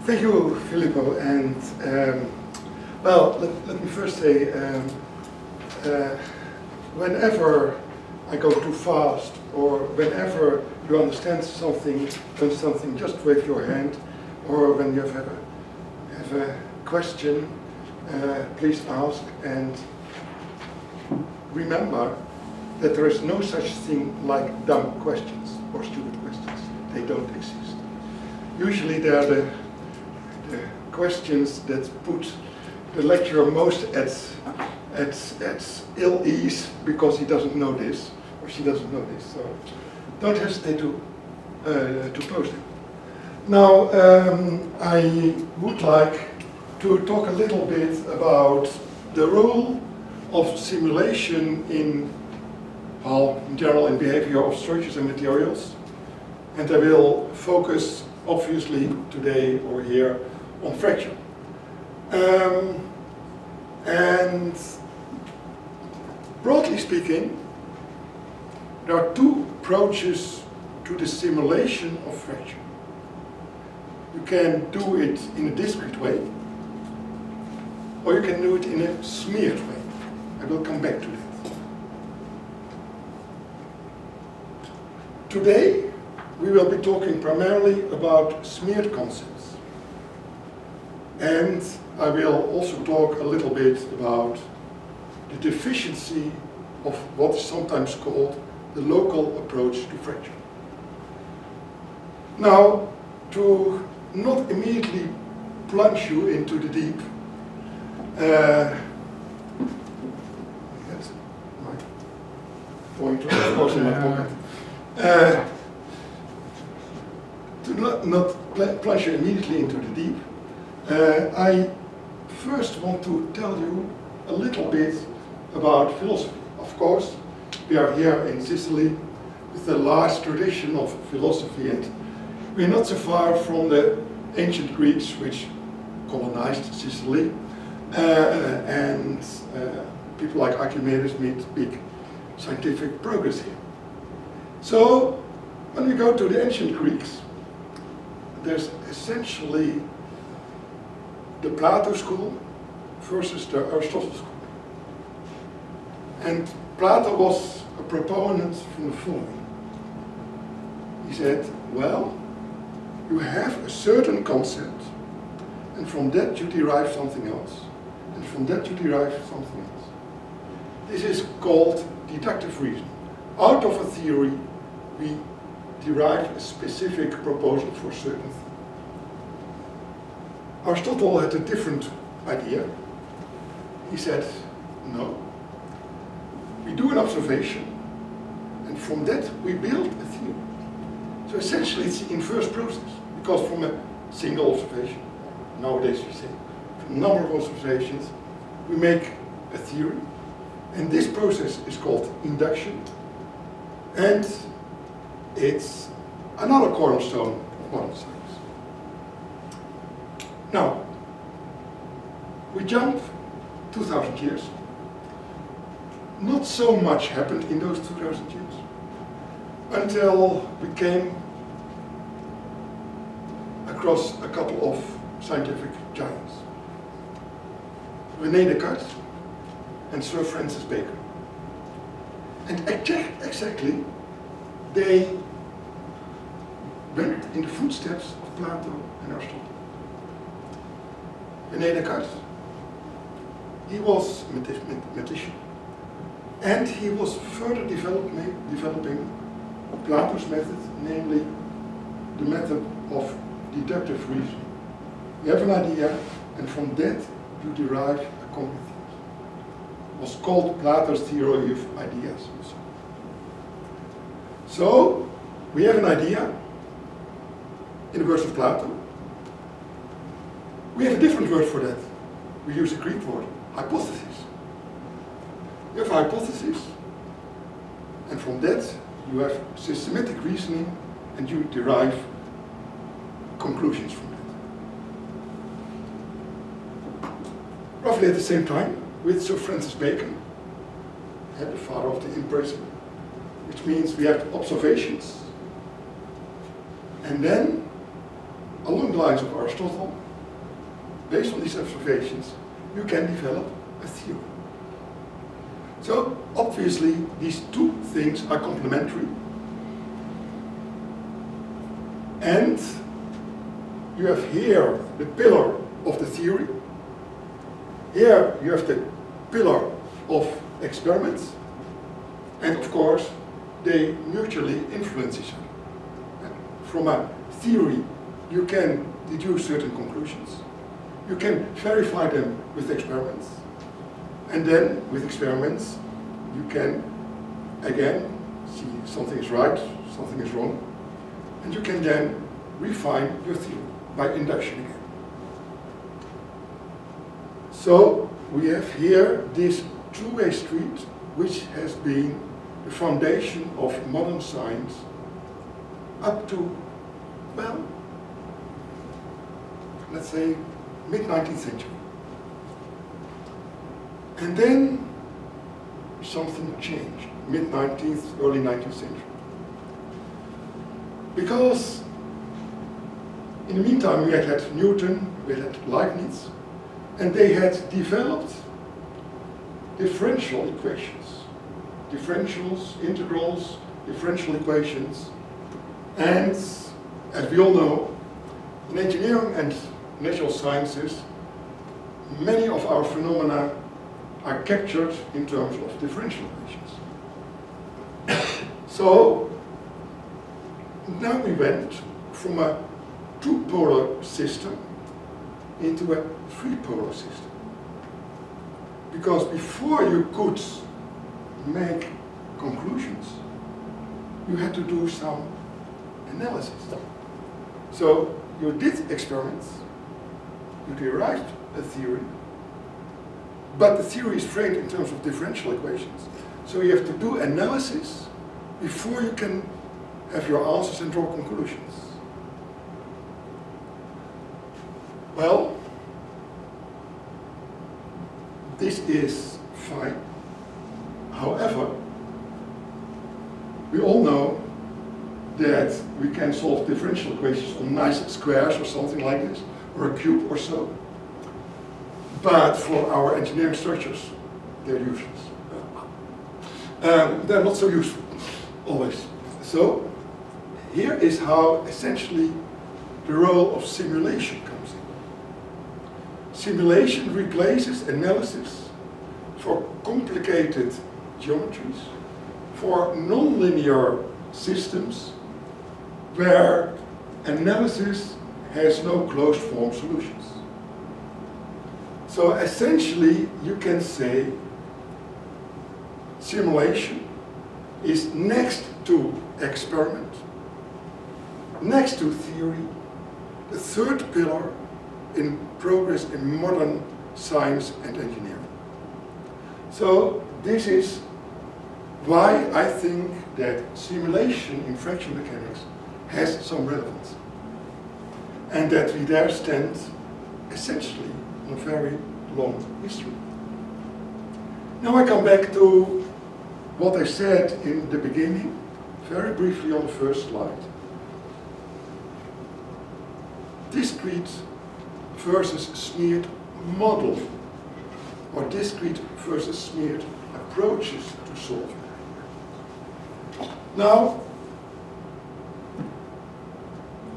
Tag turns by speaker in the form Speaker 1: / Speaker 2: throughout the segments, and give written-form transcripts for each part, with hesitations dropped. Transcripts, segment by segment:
Speaker 1: Thank you, Filippo. And well, let me first say, whenever I go too fast, or whenever you understand something, just wave your hand, or when you have a question, please ask, and remember that there is no such thing like dumb questions or stupid questions. They don't exist. Usually they are the questions that put the lecturer most at ill ease because he doesn't know this or she doesn't know this. So don't hesitate to pose them. Now I would like to talk a little bit about the role of simulation in general in behavior of structures and materials, and I will focus obviously today or here on fracture. And broadly speaking, there are two approaches to the simulation of fracture. You can do it in a discrete way, or you can do it in a smeared way. I will come back to that. Today, we will be talking primarily about smeared concepts. And I will also talk a little bit about the deficiency of what is sometimes called the local approach to fracture. Now, to not immediately plunge you into the deep, that's my pointer, of course, in my pocket. To not plunge you immediately into the deep, I first want to tell you a little bit about philosophy. Of course, we are here in Sicily with a large tradition of philosophy, and we're not so far from the ancient Greeks which colonized Sicily, and people like Archimedes made big scientific progress here. So, when we go to the ancient Greeks, there's essentially the Plato school versus the Aristotle school. And Plato was a proponent from the following. He said, well, you have a certain concept, and from that you derive something else, and from that you derive something else. This is called deductive reasoning. Out of a theory, we derive a specific proposal for a certain thing. Aristotle had a different idea. He said, no, we do an observation, and from that we build a theory. So essentially it's the inverse process, because from a single observation, nowadays we say, from a number of observations, we make a theory, and this process is called induction, and it's another cornerstone of modern science. Now, we jump 2,000 years. Not so much happened in those 2,000 years until we came across a couple of scientific giants. René Descartes and Sir Francis Bacon. And exactly, they went in the footsteps of Plato and Aristotle. René Descartes, he was a mathematician, and he was further developing Plato's method, namely the method of deductive reasoning. You have an idea, and from that you derive a concrete theory. It was called Plato's theory of ideas. So, we have an idea in the words of Plato. We have a different word for that. We use a Greek word, hypothesis. You have a hypothesis, and from that you have systematic reasoning, and you derive conclusions from that. Roughly at the same time, with Sir Francis Bacon, the father of the empiricism, which means we have observations, and then along the lines of Aristotle, based on these observations, you can develop a theory. So obviously these two things are complementary, and you have here the pillar of the theory, here you have the pillar of experiments, and of course they mutually influence each other. From a theory you can deduce certain conclusions, you can verify them with experiments, and then with experiments you can again see something is right, something is wrong, and you can then refine your theory by induction again. So we have here this two-way street which has been the foundation of modern science up to, well, let's say mid-19th century. And then something changed, mid-19th, early 19th century. Because in the meantime we had Newton, we had Leibniz, and they had developed differential equations. Differentials, integrals, differential equations. And as we all know, in engineering and natural sciences, many of our phenomena are captured in terms of differential equations. So now we went from a two-polar system into a three-polar system. Because before you could make conclusions, you had to do some analysis. So you did experiments, you derived a theory, but the theory is framed in terms of differential equations. So you have to do analysis before you can have your answers and draw conclusions. Well, this is fine. However, we all know that we can solve differential equations on nice squares or something like this, or a cube or so. But for our engineering structures, they're useless. They're not so useful, always. So, here is how essentially the role of simulation comes in. Simulation replaces analysis for complicated geometries, for nonlinear systems where analysis has no closed form solutions. So essentially you can say simulation is next to experiment, next to theory, the third pillar in progress in modern science and engineering. So this is why I think that simulation in fractional mechanics has some relevance, and that we there stand essentially on a very long history. Now I come back to what I said in the beginning, very briefly on the first slide. Discrete versus smeared model, or discrete versus smeared approaches to solving. Now,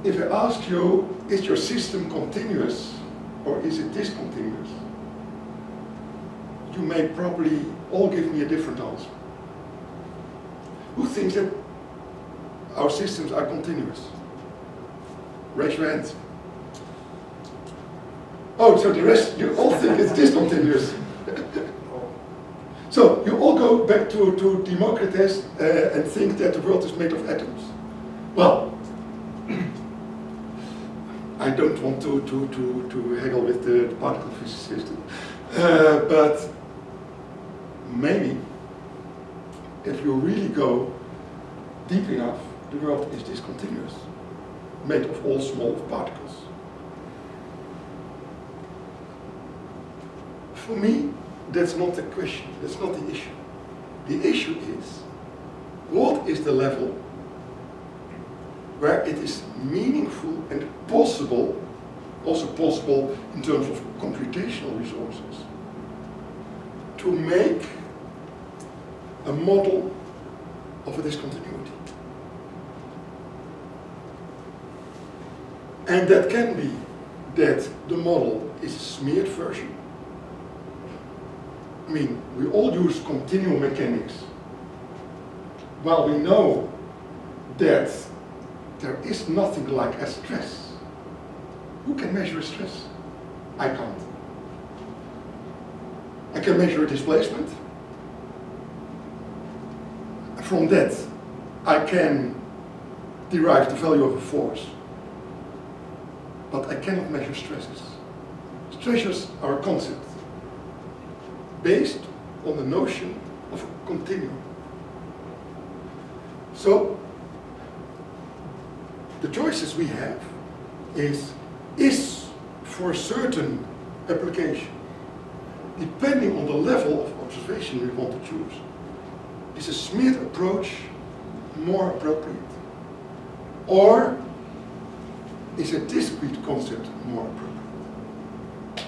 Speaker 1: if I ask you, is your system continuous or is it discontinuous? You may probably all give me a different answer. Who thinks that our systems are continuous? Raise your hands. Oh, so the rest, you all think it's discontinuous. So you all go back to Democritus and think that the world is made of atoms. Well, I don't want to haggle with the particle physicist, but maybe if you really go deep enough, the world is discontinuous, made of all small particles. For me, that's not the question, that's not the issue. The issue is, what is the level where it is meaningful and possible, also possible in terms of computational resources, to make a model of a discontinuity. And that can be that the model is a smeared version. I mean, we all use continuum mechanics. Well, we know that there is nothing like a stress. Who can measure a stress? I can't. I can measure a displacement. From that, I can derive the value of a force. But I cannot measure stresses. Stresses are a concept based on the notion of a continuum. So, the choices we have is for a certain application, depending on the level of observation we want to choose, is a smeared approach more appropriate? Or is a discrete concept more appropriate?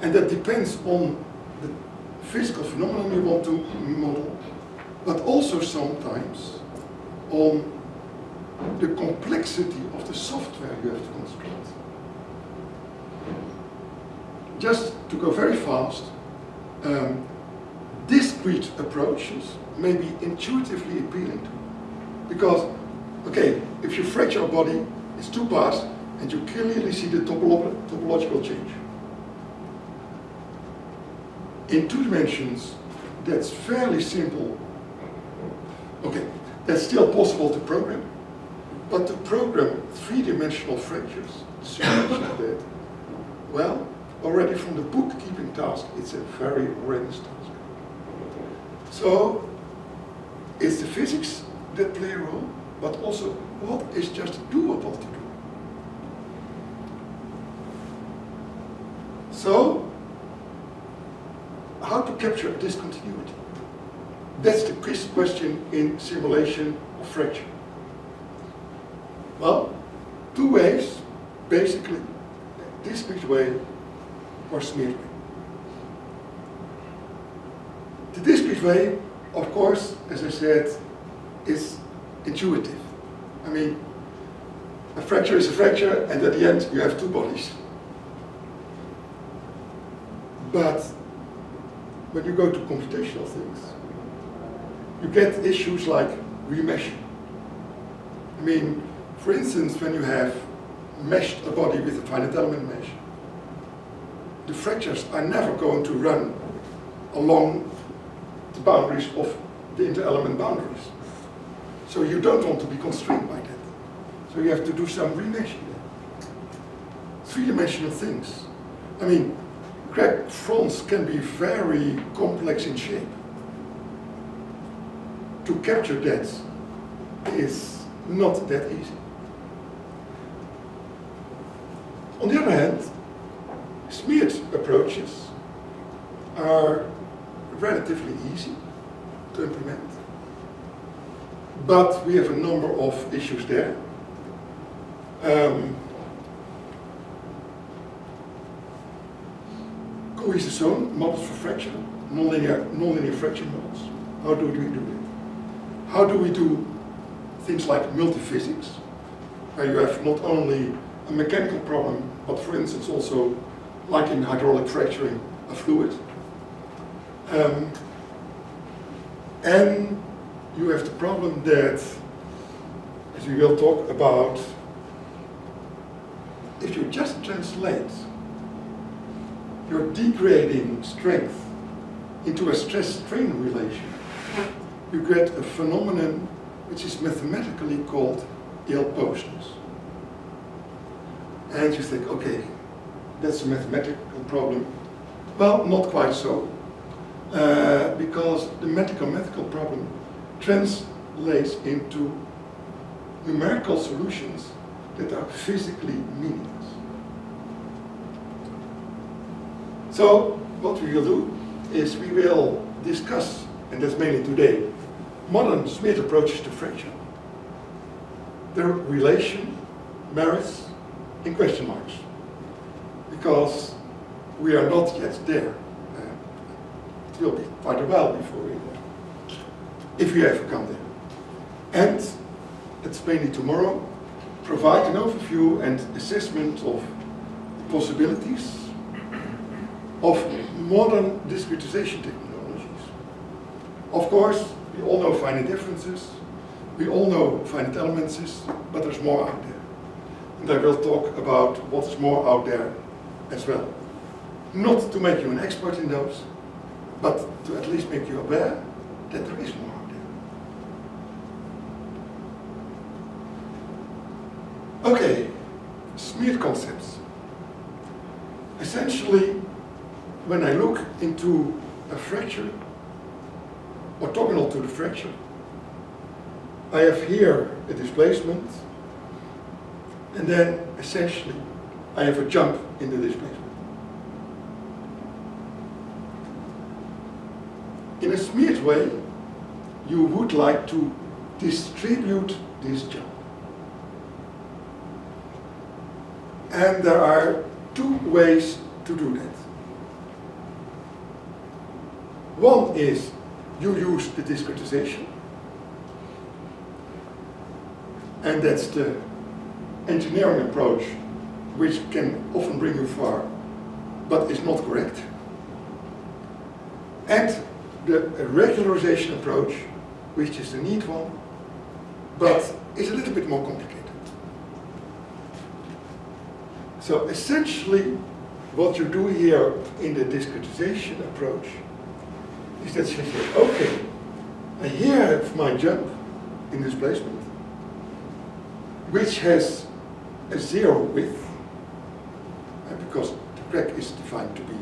Speaker 1: And that depends on the physical phenomenon you want to model, but also sometimes on the complexity of the software you have to construct. Just to go very fast, discrete approaches may be intuitively appealing to you. Because, okay, if you fracture a body, it's two parts, and you clearly see the topological change. In 2 dimensions, that's fairly simple. Okay, that's still possible to program, but to program 3-dimensional fractures, the simulation of that, well, already from the bookkeeping task, it's a very horrendous task. So, it's the physics that play a role, but also what is just doable to do. So, how to capture a discontinuity? That's the question in simulation of fracture. Well, 2 ways, basically, discrete way or smeared way. The discrete way, of course, as I said, is intuitive. I mean, a fracture is a fracture, and at the end you have 2 bodies. But when you go to computational things, you get issues like remeshing. I mean, for instance, when you have meshed a body with a finite element mesh, the fractures are never going to run along the boundaries of the inter-element boundaries. So you don't want to be constrained by that. So you have to do some remeshing there. 3-dimensional things. I mean, cracked fronts can be very complex in shape. To capture that is not that easy. On the other hand, smeared approaches are relatively easy to implement. But we have a number of issues there. Cohesive zone models for fracture, nonlinear fracture models. How do we do it? How do we do things like multiphysics, where you have not only a mechanical problem, but for instance also, like in hydraulic fracturing, a fluid. And you have the problem that, as we will talk about, if you just translate your degrading strength into a stress-strain relation, you get a phenomenon which is mathematically called ill-posedness. And you think, okay, that's a mathematical problem. Well, not quite so, because the mathematical problem translates into numerical solutions that are physically meaningless. So, what we will do is we will discuss, and that's mainly today, modern smeared approaches to fracture. the relation merits in question marks, because we are not yet there. It will be quite a while before we if we ever come there. And it's mainly tomorrow, provide an overview and assessment of the possibilities of modern discretization technologies. Of course, we all know finite differences, we all know finite elements, but there's more out there. And I will talk about what's more out there as well. Not to make you an expert in those, but to at least make you aware that there is more out there. Okay, smeared concepts. Essentially, when I look into a fracture, orthogonal to the fracture, I have here a displacement, and then essentially I have a jump in the displacement. In a smeared way, you would like to distribute this jump. And there are two ways to do that. One is you use the discretization, and that's the engineering approach, which can often bring you far, but is not correct. And the regularization approach, which is the neat one, but is a little bit more complicated. So essentially, what you do here in the discretization approach is that you say, okay, I here have my jump in displacement, which has a zero width, because the crack is defined to be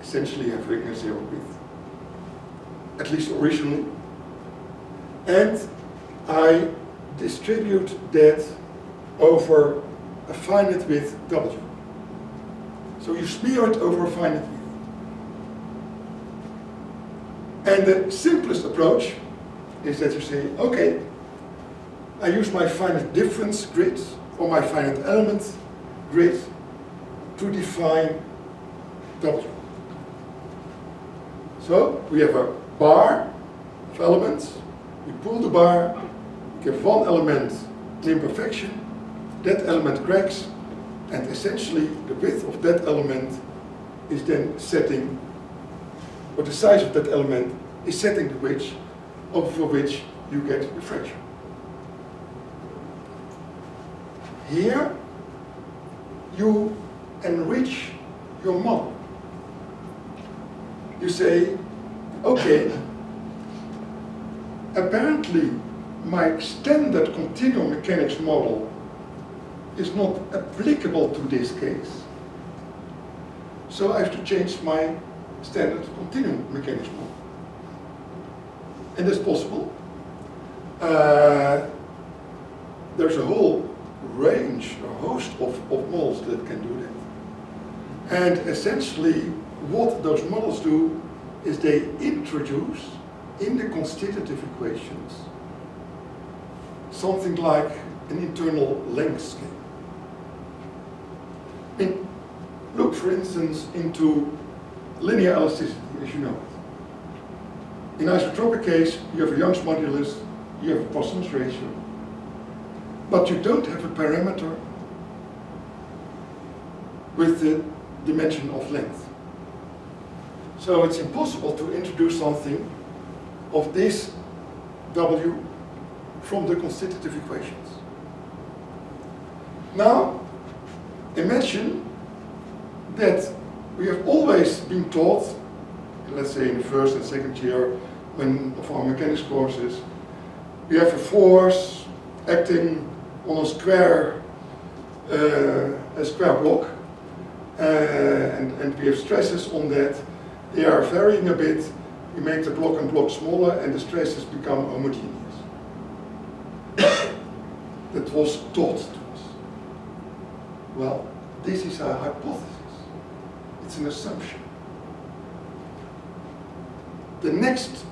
Speaker 1: essentially having a zero width, at least originally, and I distribute that over a finite width W. So you smear it over a finite width. And the simplest approach is that you say, okay, I use my finite difference grid or my finite element grid to define W. So we have a bar of elements, we pull the bar, give one element an imperfection, that element cracks, and essentially the width of that element is then setting, or the size of that element is setting the width over which you get the fracture. Here you enrich your model. You say, okay, apparently my standard continuum mechanics model is not applicable to this case. So I have to change my standard continuum mechanics model. And that's possible. There's a whole range, a host of models that can do that. And essentially, what those models do is they introduce in the constitutive equations something like an internal length scale. Look, for instance, into linear elasticity, as you know it. In isotropic case, you have a Young's modulus, you have a Poisson's ratio, but you don't have a parameter with the dimension of length. So it's impossible to introduce something of this W from the constitutive equations. Now, imagine that we have always been taught, let's say in the first and second year of our mechanics courses, we have a force acting on a square block, and we have stresses on that. They are varying a bit. We make the block and block smaller, and the stresses become homogeneous. That was taught to us. Well, this is a hypothesis. It's an assumption. The next,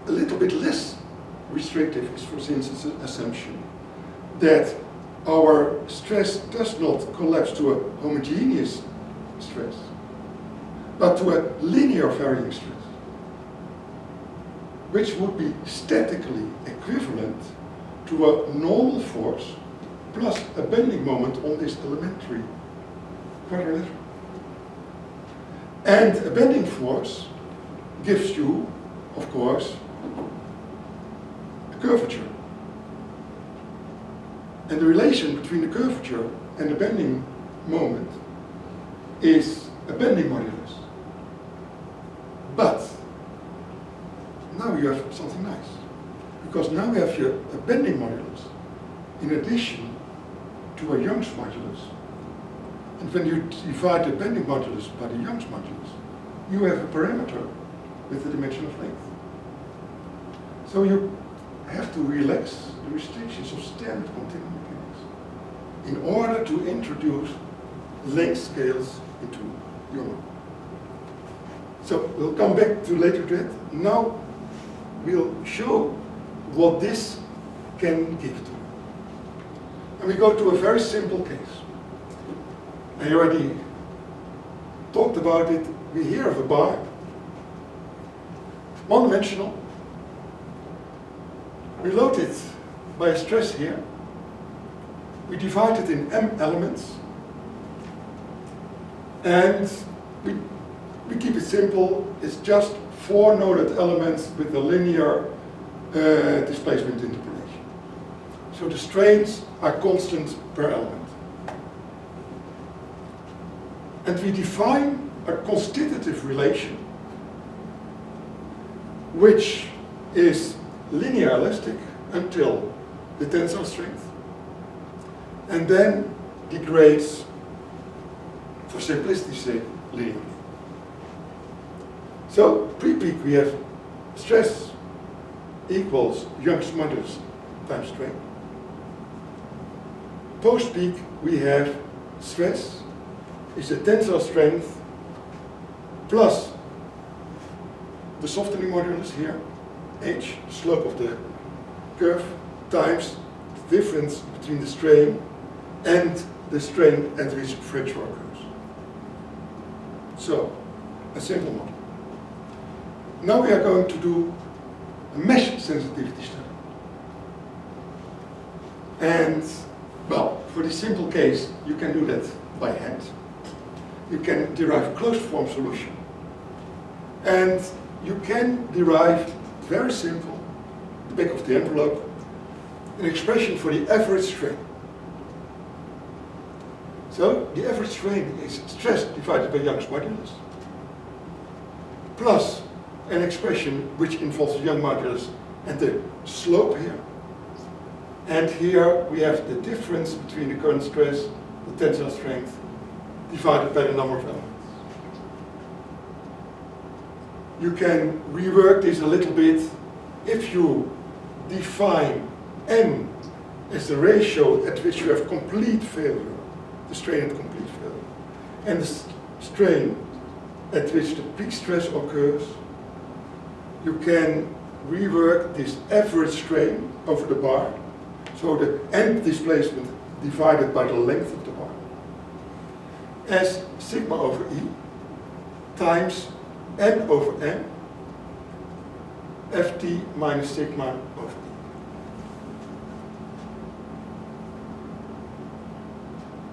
Speaker 1: a little bit less restrictive is, for instance, an assumption that our stress does not collapse to a homogeneous stress, but to a linear varying stress, which would be statically equivalent to a normal force plus a bending moment on this elementary quadrilateral. And a bending force gives you, of course, a curvature. And the relation between the curvature and the bending moment is a bending modulus. But now you have something nice, because now we have here a bending modulus in addition to a Young's modulus. And when you divide the bending modulus by the Young's modulus, you have a parameter with the dimension of length. So you have to relax the restrictions of standard continuum mechanics in order to introduce length scales into your model. So we'll come back to later to that. Now we'll show what this can give to. And we go to a very simple case. I already talked about it. We hear of a bar, one-dimensional. We load it by a stress here. We divide it in m elements. And we keep it simple. It's just 4 noded elements with a linear displacement interpolation. So the strains are constant per element. And we define a constitutive relation which is linear elastic until the tensile strength, and then degrades, for simplicity's sake, linearly. So pre-peak we have stress equals Young's modulus times strain. Post-peak we have stress is the tensile strength plus the softening modulus here, h, slope of the curve, times the difference between the strain and the strain at which fracture occurs. So, a simple model. Now we are going to do a mesh sensitivity study. And, well, for this simple case, you can do that by hand. You can derive a closed form solution. And you can derive, very simple, the back of the envelope, an expression for the average strain. So the average strain is stress divided by Young's modulus, plus an expression which involves the Young modulus and the slope here. And here we have the difference between the current stress, the tensile strength, divided by the number of elements. You can rework this a little bit if you define n as the ratio at which you have complete failure, the strain at complete failure, and the strain at which the peak stress occurs. You can rework this average strain over the bar, so the end displacement divided by the length of the bar, as sigma over E times n over n, ft minus sigma over E.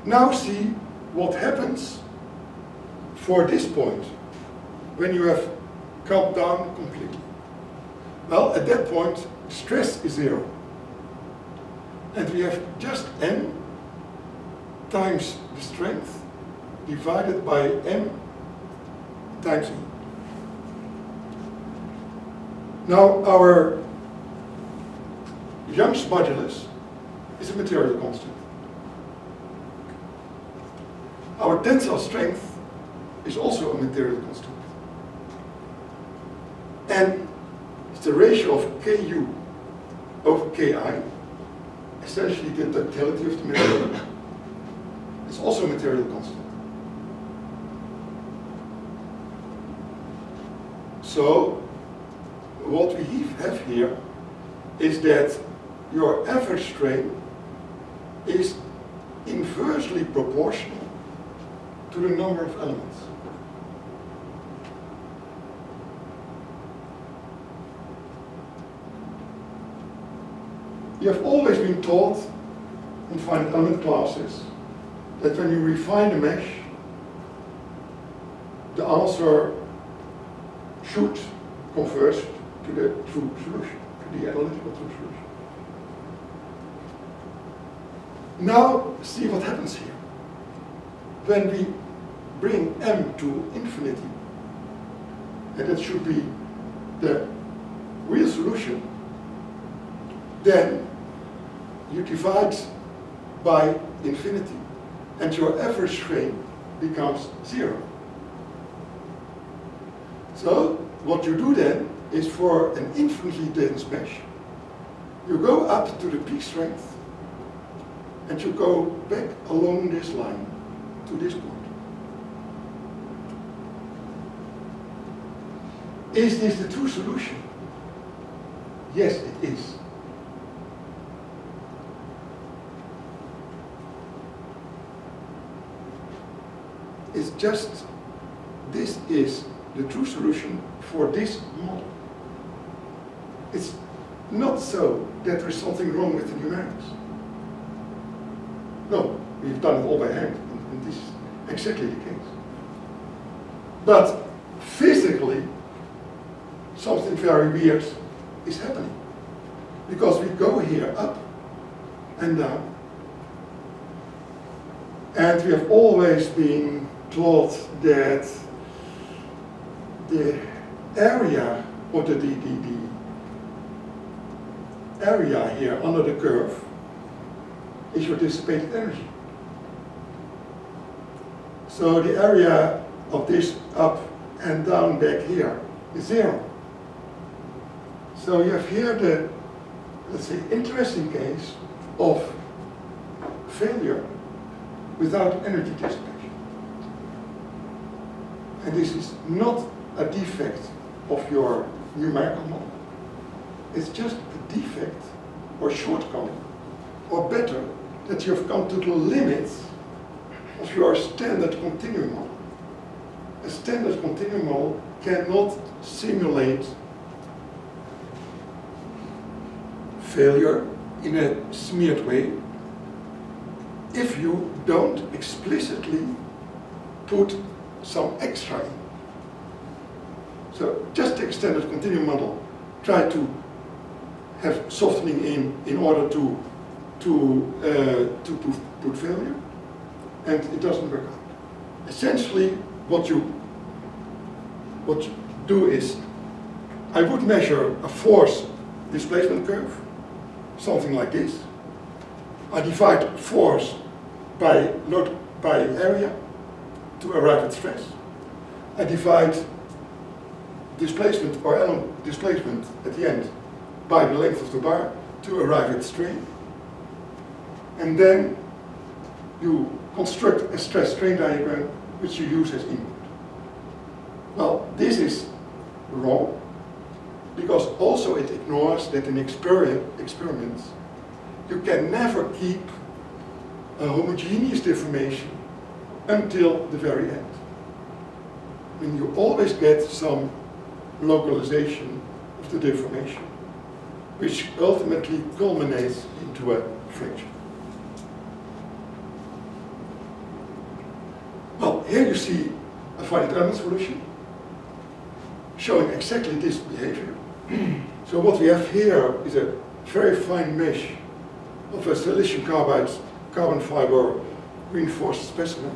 Speaker 1: Now see what happens for this point when you have come down completely. Well, at that point, stress is 0. And we have just n times the strength divided by m times E. Now, our Young's modulus is a material constant. Our tensile strength is also a material constant. And it's the ratio of Ku over Ki, essentially the ductility of the material. It's also a material constant. So, what we have here is that your average strain is inversely proportional to the number of elements. You have always been taught in finite element classes that when you refine a mesh, the answer should converge to the true solution, to the analytical true solution. Now, see what happens here. When we bring m to infinity, and that should be the real solution, then you divide by infinity, and your average strain becomes 0. So, what you do then is, for an infinitely dense mesh, you go up to the peak strength, and you go back along this line to this point. Is this the true solution? Yes, it is. It's just, this is the true solution for this model. It's not so that there is something wrong with the numerics. No, we've done it all by hand, and this is exactly the case. But physically, something very weird is happening. Because we go here up and down, and we have always been taught that the area, or the area here under the curve is your dissipated energy. So the area of this up and down back here is 0. So you have here the, let's say, interesting case of failure without energy dissipation. And this is not a defect of your numerical model. It's just a defect or shortcoming, or better, that you've come to the limits of your standard continuum model. A standard continuum model cannot simulate failure in a smeared way if you don't explicitly put some extra in. So just take a standard continuum model, try to have softening in order to put failure, and it doesn't work out. Essentially, what you do is, I would measure a force displacement curve, something like this. I divide force by load by area to arrive at stress. I divide displacement or element displacement at the end by the length of the bar to arrive at strain. And then you construct a stress-strain diagram which you use as input. Well, this is wrong, because also it ignores that in experiments you can never keep a homogeneous deformation until the very end. I mean, you always get some localization of the deformation, which ultimately culminates into a fracture. Well, here you see a finite element solution showing exactly this behavior. So what we have here is a very fine mesh of a silicium carbide carbon fiber reinforced specimen.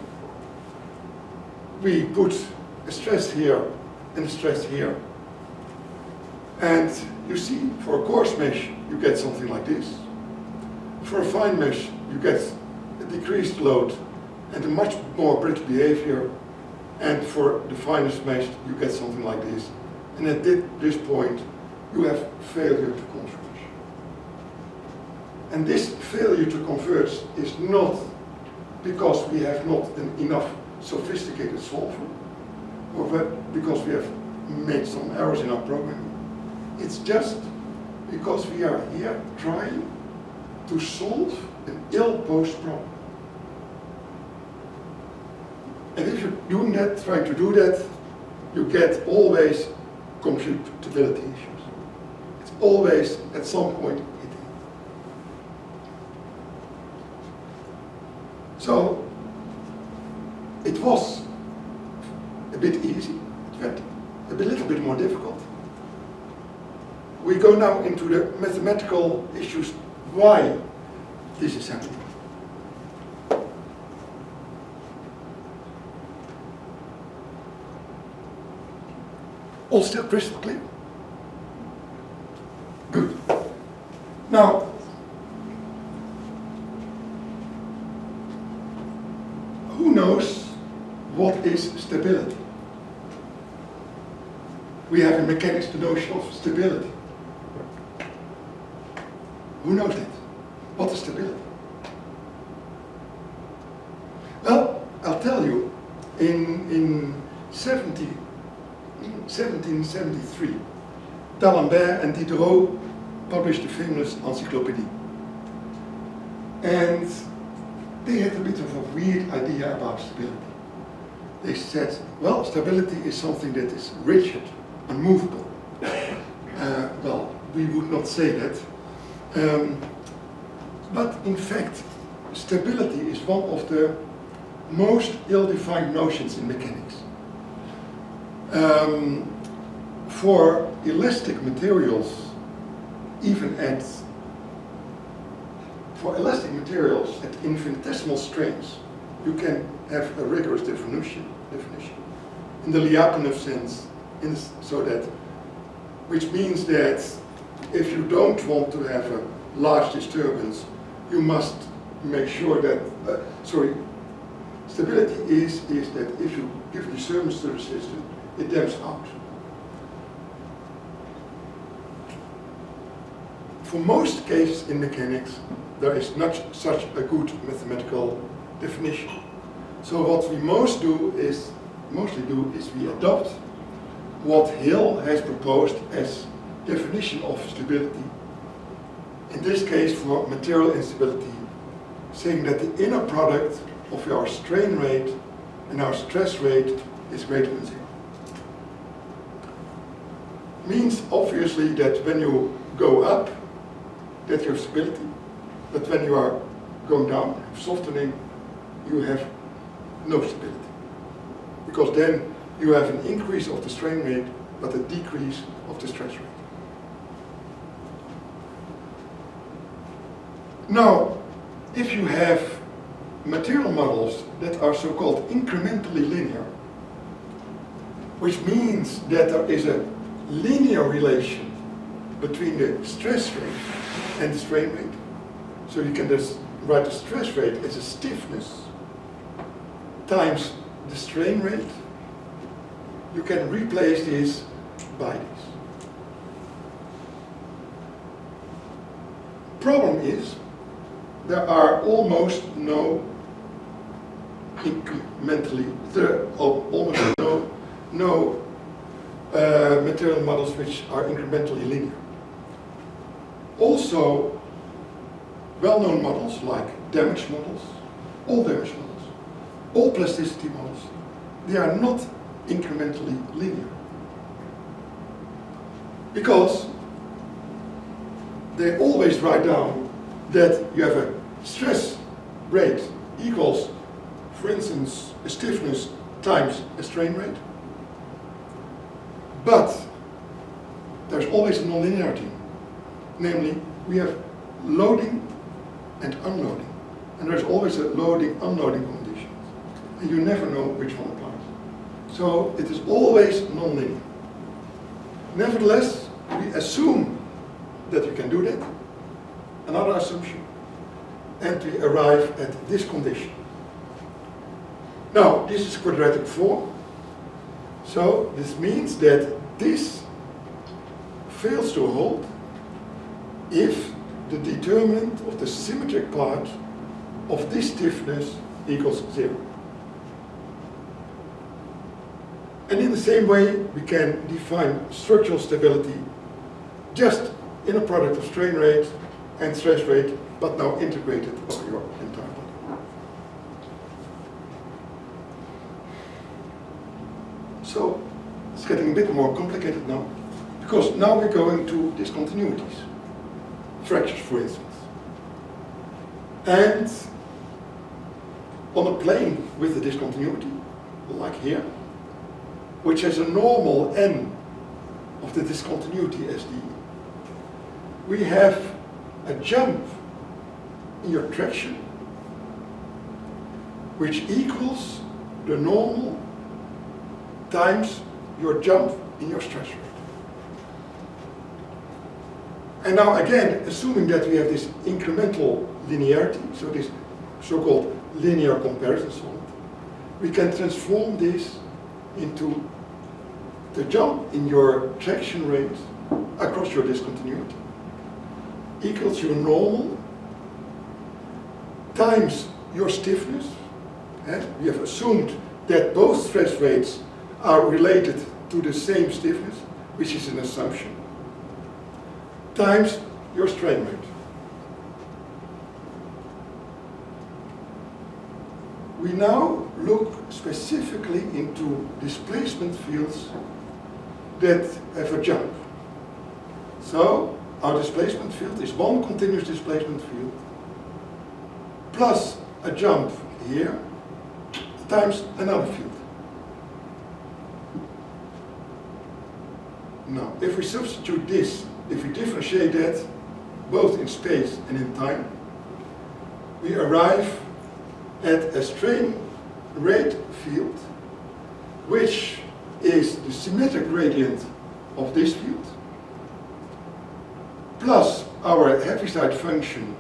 Speaker 1: We put a stress here and a stress here. And you see, for a coarse mesh, you get something like this. For a fine mesh, you get a decreased load and a much more brittle behavior. And for the finest mesh, you get something like this. And at this point, you have failure to converge. And this failure to converge is not because we have not enough sophisticated solver, or because we have made some errors in our programming. It's just because we are here trying to solve an ill-posed problem. And if you're doing that, trying to do that, you get always computability issues. It's always at some point hitting. So it was a bit easy, it went a little bit more difficult. We go now into the mathematical issues, why this is happening. All still crystal clear? Good. Now, who knows what is stability? We have in mechanics the notion of stability. Who knows that? What is stability? Well, I'll tell you, in 1773, D'Alembert and Diderot published the famous Encyclopédie. And they had a bit of a weird idea about stability. They said, well, stability is something that is rigid, unmovable. Well, we would not say that. But in fact, stability is one of the most ill-defined notions in mechanics. For elastic materials, for elastic materials at infinitesimal strains, you can have a rigorous definition. In the Lyapunov sense, which means that if you don't want to have a large disturbance, you must make sure that, stability is that if you give disturbance to the system, it damps out. For most cases in mechanics, there is not such a good mathematical definition. So what we mostly do is we adopt what Hill has proposed as definition of stability. In this case, for material instability, saying that the inner product of our strain rate and our stress rate is greater than 0. Means obviously that when you go up, that you have stability, but when you are going down, softening, you have no stability. Because then you have an increase of the strain rate, but a decrease of the stress rate. Now, if you have material models that are so-called incrementally linear, which means that there is a linear relation between the stress rate and the strain rate. So you can just write the stress rate as a stiffness times the strain rate. You can replace this by this. Problem is, there are almost no material models which are incrementally linear. Also, well-known models like damage models, all plasticity models, they are not incrementally linear. Because they always write down that you have a stress rate equals, for instance, a stiffness times a strain rate. But there's always a nonlinearity. Namely, we have loading and unloading. And there's always a loading-unloading condition. And you never know which one applies. So it is always nonlinear. Nevertheless, we assume that you can do that. Another assumption. And we arrive at this condition. Now, this is quadratic form. So this means that this fails to hold if the determinant of the symmetric part of this stiffness equals 0. And in the same way, we can define structural stability just inner product of strain rate and stress rate, but now integrated over your entire body. So it's getting a bit more complicated now, because now we're going to discontinuities, fractures for instance. And on a plane with a discontinuity, like here, which has a normal n of the discontinuity as d, we have a jump in your traction which equals the normal times your jump in your stress rate. And now again, assuming that we have this incremental linearity, so this so-called linear comparison solid, we can transform this into the jump in your traction rate across your discontinuity equals your normal times your stiffness. We have assumed that both stress rates are related to the same stiffness, which is an assumption, times your strain rate. We now look specifically into displacement fields that have a jump. So our displacement field is one continuous displacement field plus a jump here times another field. Now, if we substitute this, if we differentiate that both in space and in time, we arrive at a strain rate field, which is the symmetric gradient of this field, plus our Heaviside function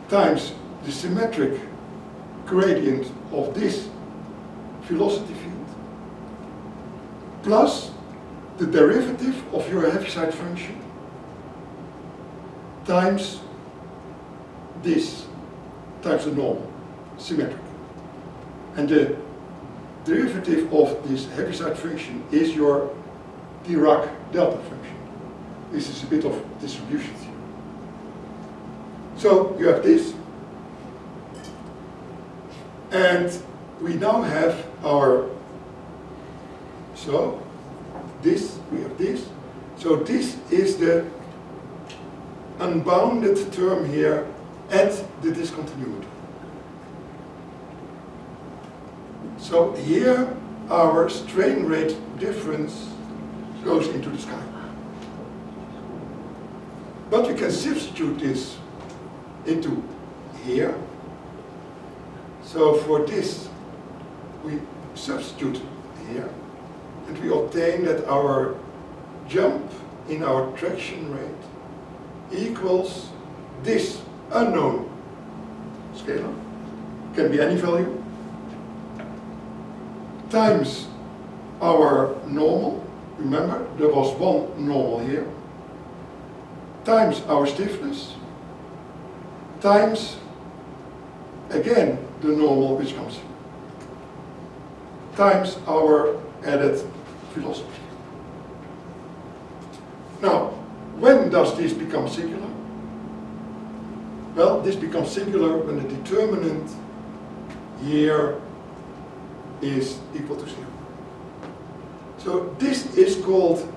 Speaker 1: times the symmetric gradient of this velocity field, plus the derivative of your Heaviside function times this, times the normal, symmetric. And the derivative of this Heaviside function is your Dirac delta function. This is a bit of distribution theory. So you have this, and we now have our, so this, we have this. So this is the unbounded term here at the discontinuity. So here our strain rate difference goes into the sky. But we can substitute this into here. So for this we substitute here, and we obtain that our jump in our traction rate equals this unknown scalar, can be any value, times our normal, remember there was one normal here, times our stiffness, times again the normal which comes here, times our added velocity. Now, when does this become singular? Well, this becomes singular when the determinant here is equal to 0. So this is called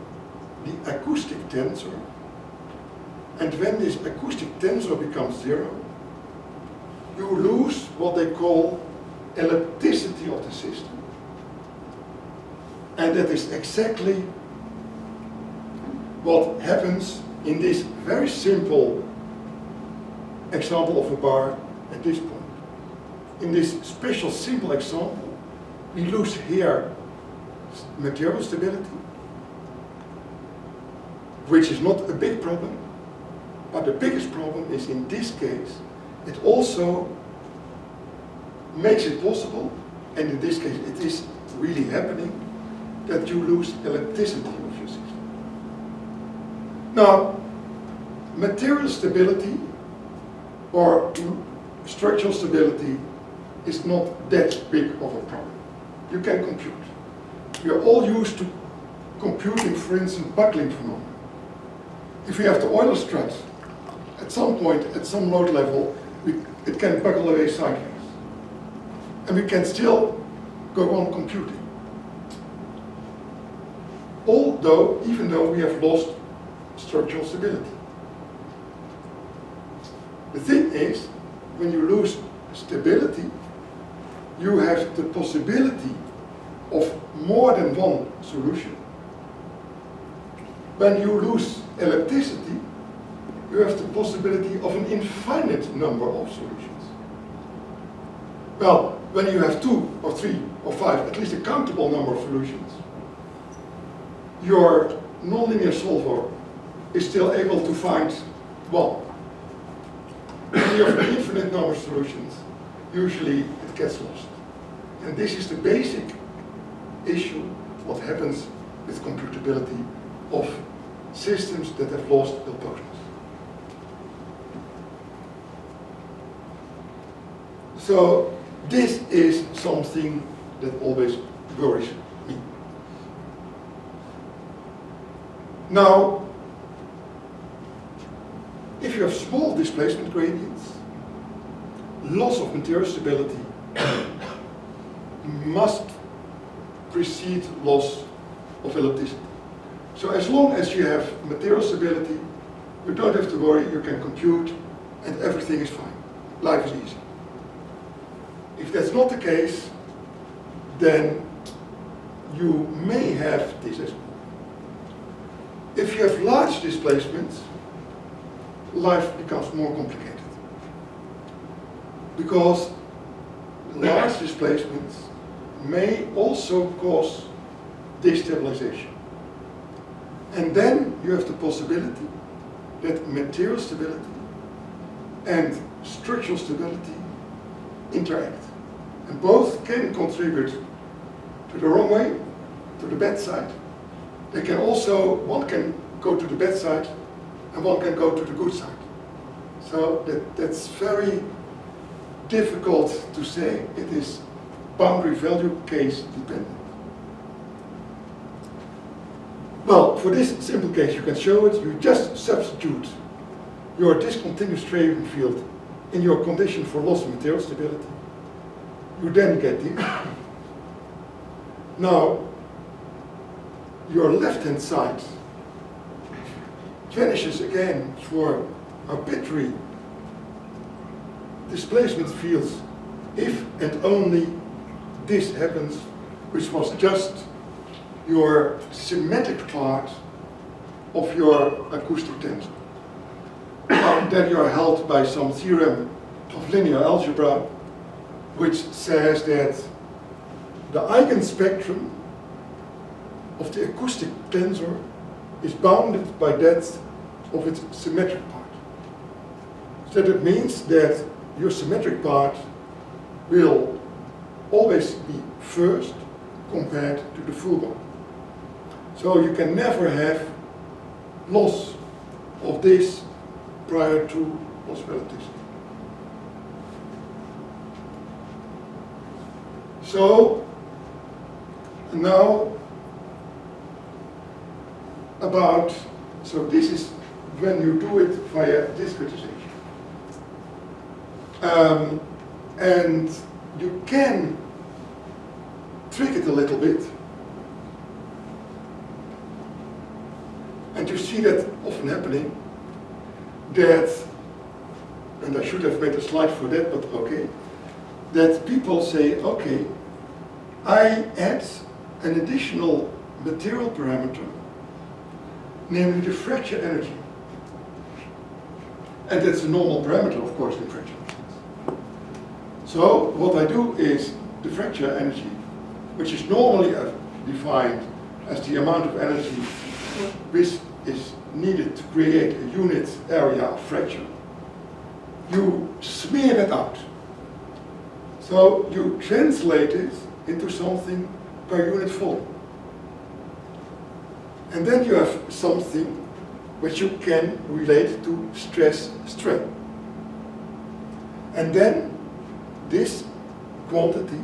Speaker 1: the acoustic tensor. And when this acoustic tensor becomes 0, you lose what they call ellipticity of the system. And that is exactly what happens in this very simple example of a bar at this point. In this special simple example, we lose here material stability, which is not a big problem, but the biggest problem is in this case, it also makes it possible, and in this case it is really happening, that you lose elasticity of your system. Now, material stability or structural stability is not that big of a problem. You can compute. We are all used to computing, for instance, buckling phenomena. if we have the Euler strut, at some point, at some load level, it can buckle away sideways. And we can still go on computing. Even though we have lost structural stability. The thing is, when you lose stability, you have the possibility of more than one solution. When you lose ellipticity, you have the possibility of an infinite number of solutions. Well, when you have 2 or 3 or 5, at least a countable number of solutions, your nonlinear solver is still able to find one. When you have an infinite number of solutions, usually it gets lost. And this is the basic issue, what happens with computability of systems that have lost idempotency. So this is something that always worries me. Now, if you have small displacement gradients, loss of material stability must precede loss of ellipticity. So as long as you have material stability, you don't have to worry, you can compute, and everything is fine. Life is easy. If that's not the case, then you may have this as well. If you have large displacements, life becomes more complicated. Because large displacements may also cause destabilization. And then you have the possibility that material stability and structural stability interact. And both can contribute to the wrong way, to the bad side. They can also, one can go to the bad side and one can go to the good side. So that's very difficult to say. It is boundary value case dependent. Well, for this simple case, you can show it. You just substitute your discontinuous Traven field in your condition for loss of material stability. You then get this. Now, your left-hand side vanishes again for arbitrary displacement fields if and only this happens, which was just your symmetric part of your acoustic tensor. Then you are held by some theorem of linear algebra, which says that the eigenspectrum of the acoustic tensor is bounded by that of its symmetric part. So that means that your symmetric part will always be first compared to the full one. So you can never have loss of this prior to loss of ellipticity. So now so this is when you do it via discretization. And you can trick it a little bit. And you see that often happening, that, and I should have made a slide for that, but okay, that people say, okay, I add an additional material parameter, namely the fracture energy. And that's a normal parameter, of course, in fracture mechanics. So what I do is the fracture energy, which is normally defined as the amount of energy which is needed to create a unit area of fracture, you smear that out. So you translate it into something per unit volume. And then you have something which you can relate to stress strain. And then this quantity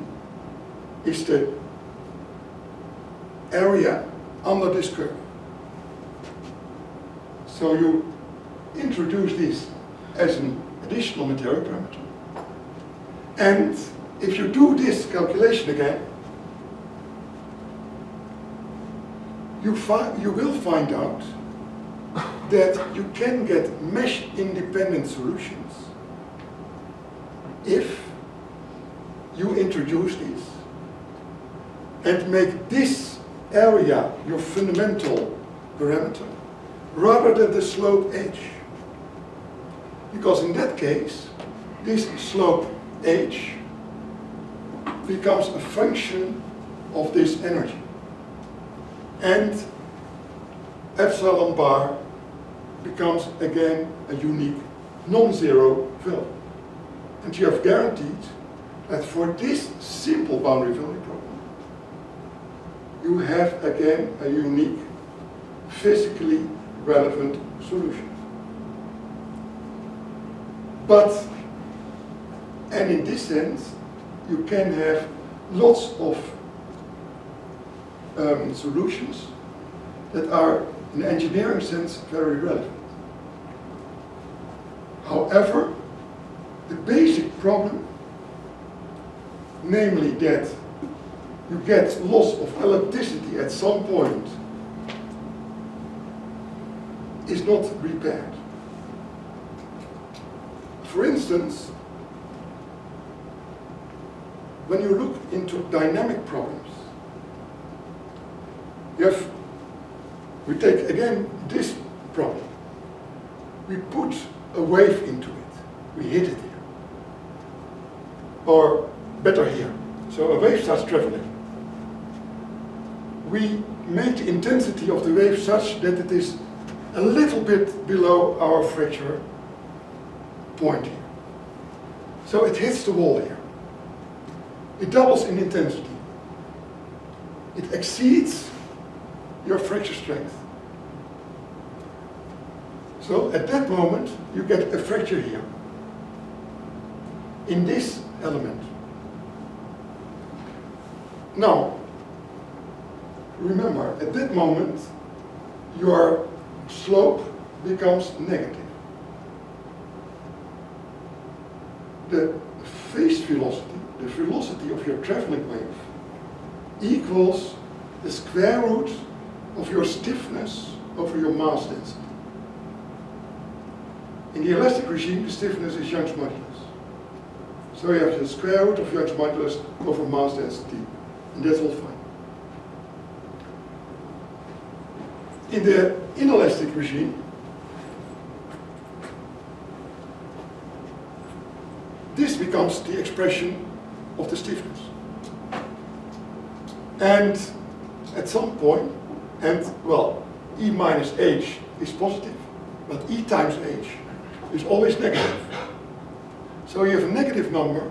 Speaker 1: is the area under this curve. So you introduce this as an additional material parameter. And if you do this calculation again, you will find out that you can get mesh-independent solutions if you introduce this and make this area your fundamental parameter rather than the slope h. Because in that case, this slope h becomes a function of this energy. And epsilon bar becomes again a unique non-zero value. And you have guaranteed that for this simple boundary value problem, you have again a unique physically relevant solution. But, and in this sense, you can have lots of solutions that are, in engineering sense, very relevant. However, the basic problem, namely that you get loss of elasticity at some point, is not repaired. For instance, when you look into dynamic problems, we take again this problem. We put a wave into it. We hit it here. Or better here. So a wave starts traveling. We make the intensity of the wave such that it is a little bit below our fracture point here. So it hits the wall here. It doubles in intensity. It exceeds your fracture strength. So at that moment, you get a fracture here, in this element. Now, remember, at that moment, your slope becomes negative. The phase velocity, the velocity of your traveling wave, equals the square root of your stiffness over your mass density. In the elastic regime, the stiffness is Young's modulus. So you have the square root of Young's modulus over mass density, and that's all fine. In the inelastic regime, this becomes the expression of the stiffness. And at some point, and well, E minus h is positive, but E times h is always negative. So you have a negative number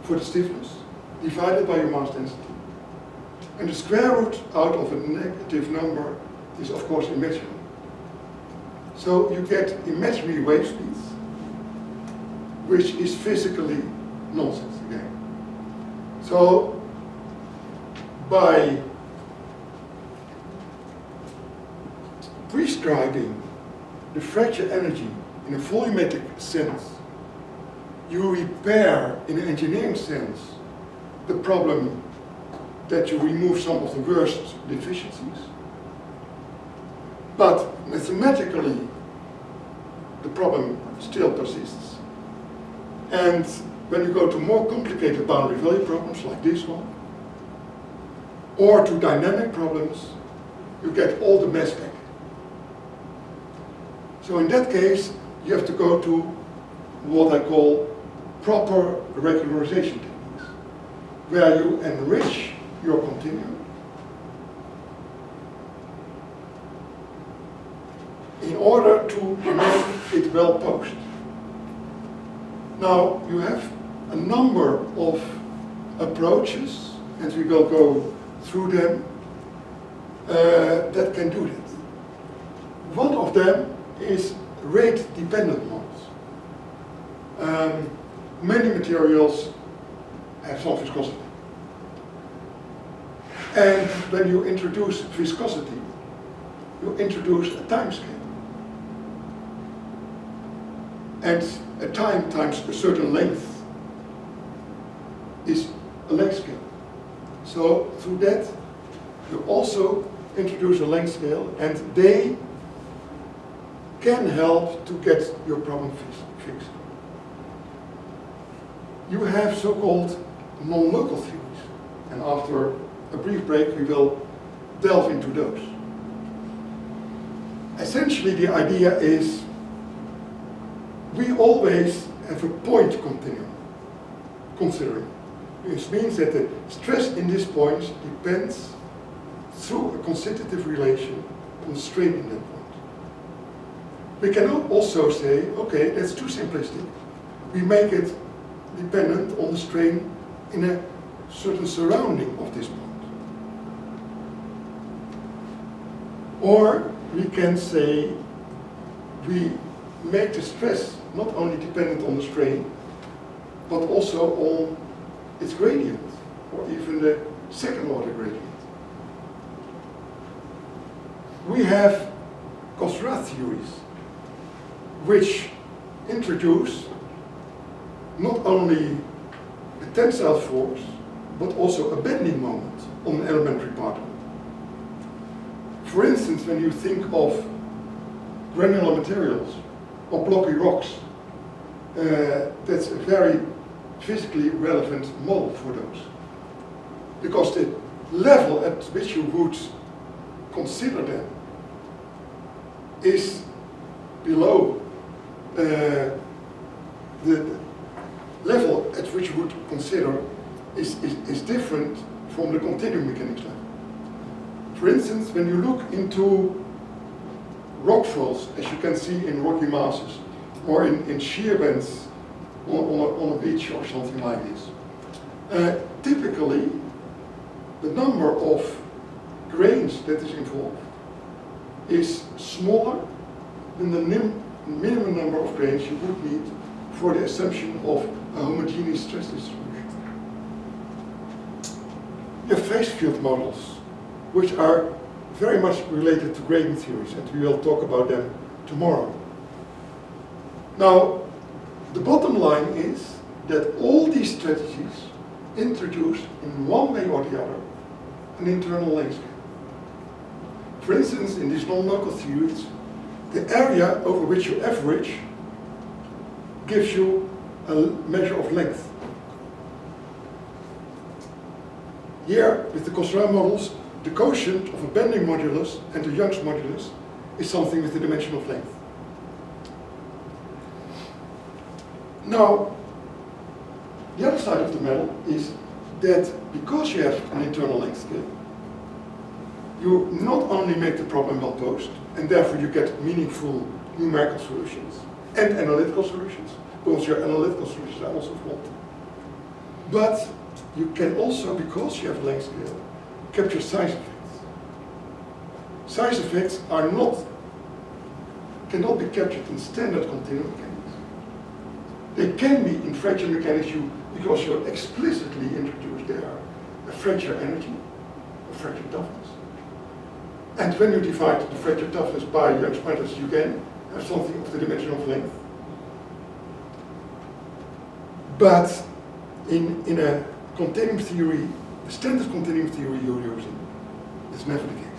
Speaker 1: for the stiffness divided by your mass density. And the square root out of a negative number is of course imaginary. So you get imaginary wave speeds, which is physically nonsense again. So by prescribing the fracture energy in a volumetric sense, you repair, in an engineering sense, the problem that you remove some of the worst deficiencies. But mathematically, the problem still persists. And when you go to more complicated boundary value problems like this one, or to dynamic problems, you get all the mess back. So in that case, you have to go to what I call proper regularization techniques, where you enrich your continuum in order to make it well posed. Now, you have a number of approaches, and we will go through them, that can do that. One of them is rate-dependent models. Many materials have some viscosity. And when you introduce viscosity, you introduce a time scale. and a time times a certain length is a length scale. So through that, you also introduce a length scale, and they can help to get your problem fixed. You have so-called non-local theories, and after a brief break we will delve into those. Essentially the idea is we always have a point continuum considering. This means that the stress in this point depends through a constitutive relation on the strain in that point. We can also say, okay, that's too simplistic. We make it dependent on the strain in a certain surrounding of this point. Or we can say we make the stress not only dependent on the strain, but also on its gradient, or even the second order gradient. We have Cosra theories, which introduce not only a tensile force, but also a bending moment on an elementary particle. For instance, when you think of granular materials or blocky rocks, that's a very physically relevant model for those. Because the level at which you would consider them is below the level at which you would consider is different from the continuum mechanics level. For instance, when you look into rock falls, as you can see in rocky masses, or in shear bands on a beach or something like this, typically the number of grains that is involved is smaller than the minimum number of grains you would need for the assumption of a homogeneous stress distribution. You have phase field models, which are very much related to gradient theories, and we will talk about them tomorrow. Now, the bottom line is that all these strategies introduce, in one way or the other, an internal length scale. For instance, in these non-local theories, the area over which you average gives you a measure of length. Here, with the Cosra models, the quotient of a bending modulus and the Young's modulus is something with the dimension of length. Now, the other side of the medal is that because you have an internal length scale, you not only make the problem well posed, and therefore you get meaningful numerical solutions and analytical solutions, because your analytical solutions are also flawed. But you can also, because you have a length scale, capture size effects. Size effects cannot be captured in standard continuum mechanics. They can be in fracture mechanics because you explicitly introduce there a fracture energy, a fracture toughness. And when you divide the fracture toughness by Young's modulus, you can have something of the dimension of length. But in a continuum theory, the standard continuum theory you're using, it's never the case.